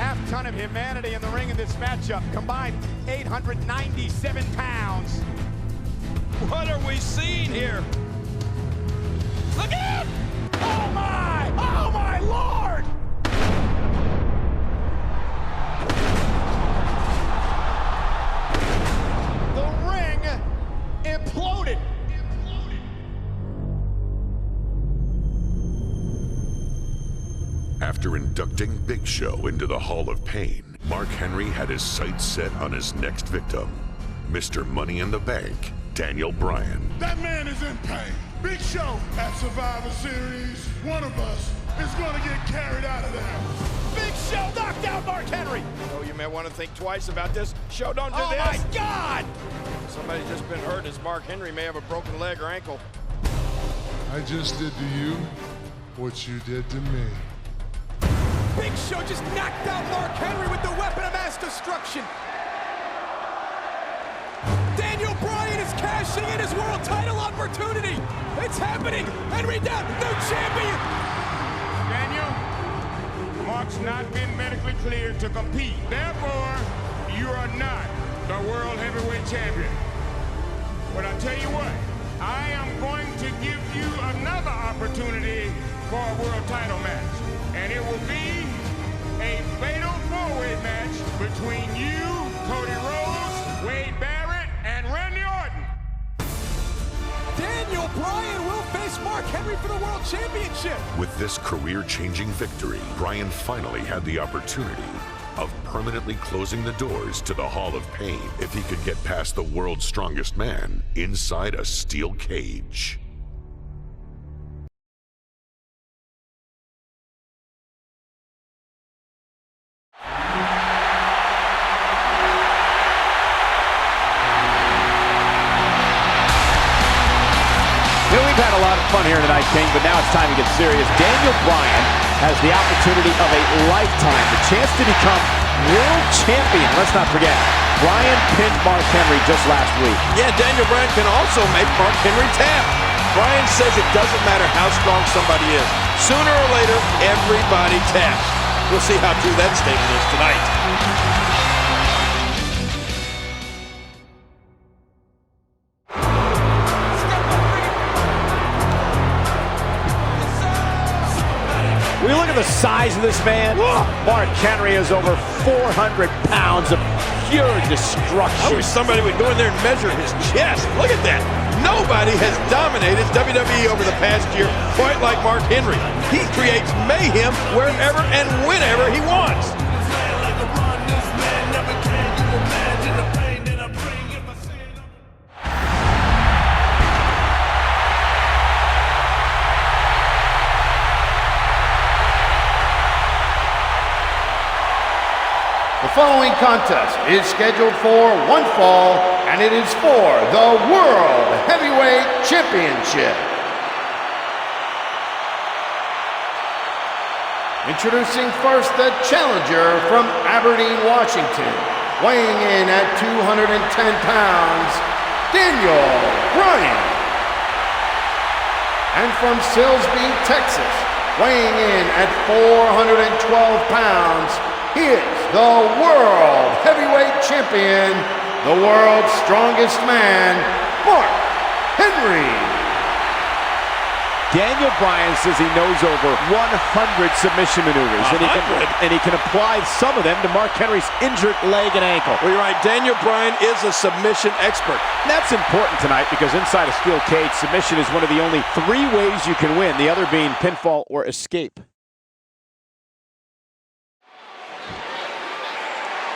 Half-ton of humanity in the ring in this matchup. Combined 897 pounds. What are we seeing here? Look out! Oh my! Oh my Lord! The ring imploded. After inducting Big Show into the Hall of Pain, Mark Henry had his sights set on his next victim, Mr. Money in the Bank, Daniel Bryan. That man is in pain. Big Show at Survivor Series. One of us is going to get carried out of there. Big Show knocked out Mark Henry. Oh, you may want to think twice about this. Show, don't do this. Oh my God! Somebody's just been hurt as Mark Henry may have a broken leg or ankle. I just did to you what you did to me. Big Show just knocked out Mark Henry with the weapon of mass destruction. Daniel Bryan is cashing in his world title opportunity. It's happening. Henry down, new champion. Daniel, Mark's not been medically cleared to compete. Therefore, you are not the World Heavyweight Champion. But I tell you what, I am going to give you another opportunity for a world title match. And it will be a fatal four-way match between you, Cody Rhodes, Wade Barrett, and Randy Orton. Daniel Bryan will face Mark Henry for the World Championship. With this career-changing victory, Bryan finally had the opportunity of permanently closing the doors to the Hall of Pain if he could get past the world's strongest man inside a steel cage. We've had a lot of fun here tonight, King, but now it's time to get serious. Daniel Bryan has the opportunity of a lifetime, the chance to become world champion. Let's not forget, Bryan pinned Mark Henry just last week. Yeah, Daniel Bryan can also make Mark Henry tap. Bryan says it doesn't matter how strong somebody is. Sooner or later, everybody taps. We'll see how true that statement is tonight. When you look at the size of this man, Mark Henry is over 400 pounds of pure destruction. I wish somebody would go in there and measure his chest. Look at that. Nobody has dominated WWE over the past year quite like Mark Henry. He creates mayhem wherever and whenever he wants. The following contest is scheduled for one fall, and it is for the World Heavyweight Championship. Introducing first the challenger from Aberdeen, Washington, weighing in at 210 pounds, Daniel Bryan. And from Silsbee, Texas, weighing in at 412 pounds, he is the World Heavyweight Champion, the world's strongest man, Mark Henry. Daniel Bryan says he knows over 100 submission maneuvers, and he can apply some of them to Mark Henry's injured leg and ankle. Well, you're right. Daniel Bryan is a submission expert. That's important tonight because inside a steel cage, submission is one of the only three ways you can win, the other being pinfall or escape.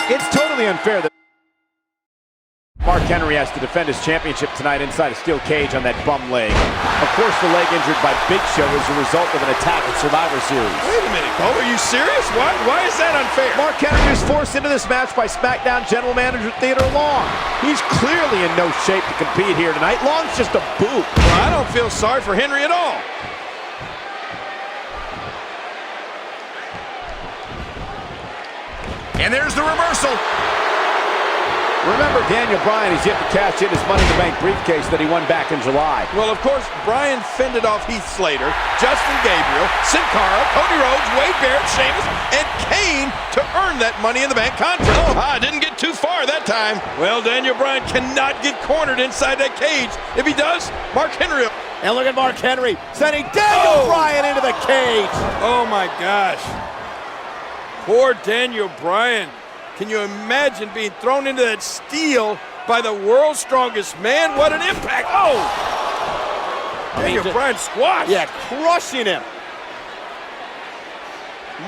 It's totally unfair that Mark Henry has to defend his championship tonight inside a steel cage on that bum leg. Of course, the leg injured by Big Show is a result of an attack at Survivor Series. Wait a minute, Cole, are you serious? Why is that unfair? Mark Henry was forced into this match by SmackDown General Manager Theodore Long. He's clearly in no shape to compete here tonight. Long's just a boot. Well, I don't feel sorry for Henry at all. And there's the reversal. Remember, Daniel Bryan is yet to cash in his Money in the Bank briefcase that he won back in July. Well, of course, Bryan fended off Heath Slater, Justin Gabriel, Sin Cara, Cody Rhodes, Wade Barrett, Sheamus, and Kane to earn that Money in the Bank contract. Didn't get too far that time. Well, Daniel Bryan cannot get cornered inside that cage. If he does, Mark Henry. And look at Mark Henry sending Daniel Bryan into the cage. Oh, my gosh. Poor Daniel Bryan. Can you imagine being thrown into that steel by the world's strongest man? What an impact. Oh! Daniel Bryan squashed. Yeah, crushing him.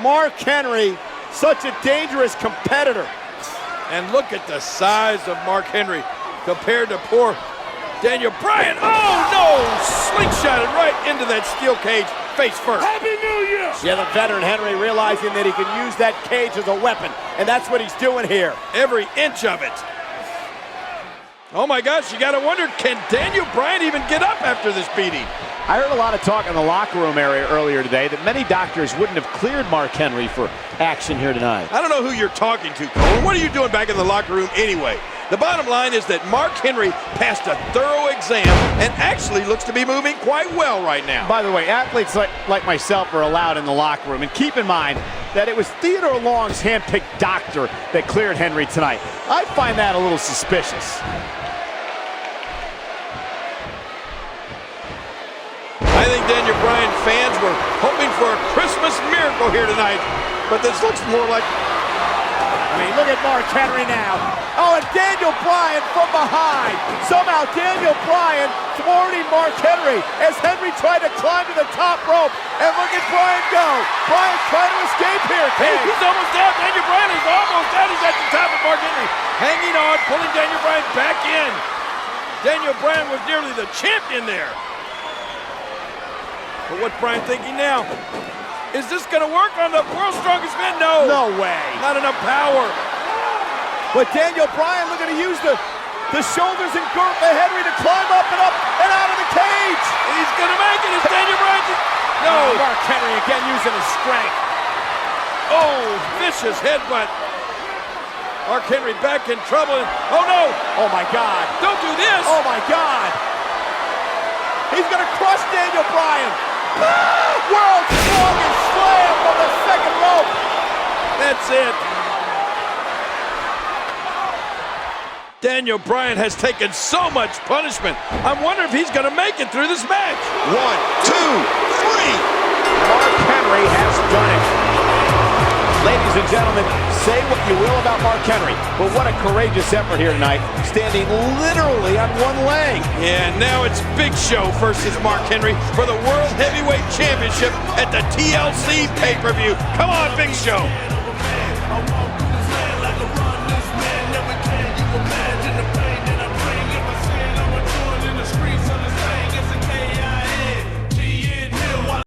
Mark Henry, such a dangerous competitor. And look at the size of Mark Henry compared to poor Daniel Bryan. Oh, no! Slingshotted right into that steel cage, face first. Happy New Year! Yeah, the veteran Henry realizing that he can use that cage as a weapon, and that's what he's doing here. Every inch of it. Oh my gosh, you gotta wonder, can Daniel Bryan even get up after this beating? I heard a lot of talk in the locker room area earlier today that many doctors wouldn't have cleared Mark Henry for action here tonight. I don't know who you're talking to, Cole. What are you doing back in the locker room anyway? The bottom line is that Mark Henry passed a thorough exam and actually looks to be moving quite well right now. By the way, athletes like myself are allowed in the locker room. And keep in mind that it was Theodore Long's handpicked doctor that cleared Henry tonight. I find that a little suspicious. I think Daniel Bryan fans were hoping for a Christmas miracle here tonight, but this looks more like... I mean, look at Mark Henry now. Oh, and Daniel Bryan from behind. Somehow Daniel Bryan thwarting Mark Henry as Henry tried to climb to the top rope. And look at Bryan go. Bryan trying to escape here. Hey, he's almost down. Daniel Bryan is almost down. He's at the top of Mark Henry. Hanging on, pulling Daniel Bryan back in. Daniel Bryan was nearly the champion there. But what's Bryan thinking now? Is this going to work on the world's strongest man? No. No way. Not enough power. But Daniel Bryan looking to use the shoulders and girth of Henry to climb up and out of the cage. He's going to make it. It's Daniel Bryan. No. Mark Henry again using his strength. Oh, vicious headbutt. Mark Henry back in trouble. Oh, no. Oh, my God. Don't do this. Oh, my God. He's going to crush Daniel Bryan. World's strongest slam from the second rope. That's it. Daniel Bryan has taken so much punishment. I'm wondering if he's going to make it through this match. 1, 2, 3. Mark Henry has done it. Ladies and gentlemen, say what you will about Mark Henry, but what a courageous effort here tonight, standing literally on one leg. Yeah, now it's Big Show versus Mark Henry for the World Heavyweight Championship at the TLC pay-per-view. Come on, Big Show.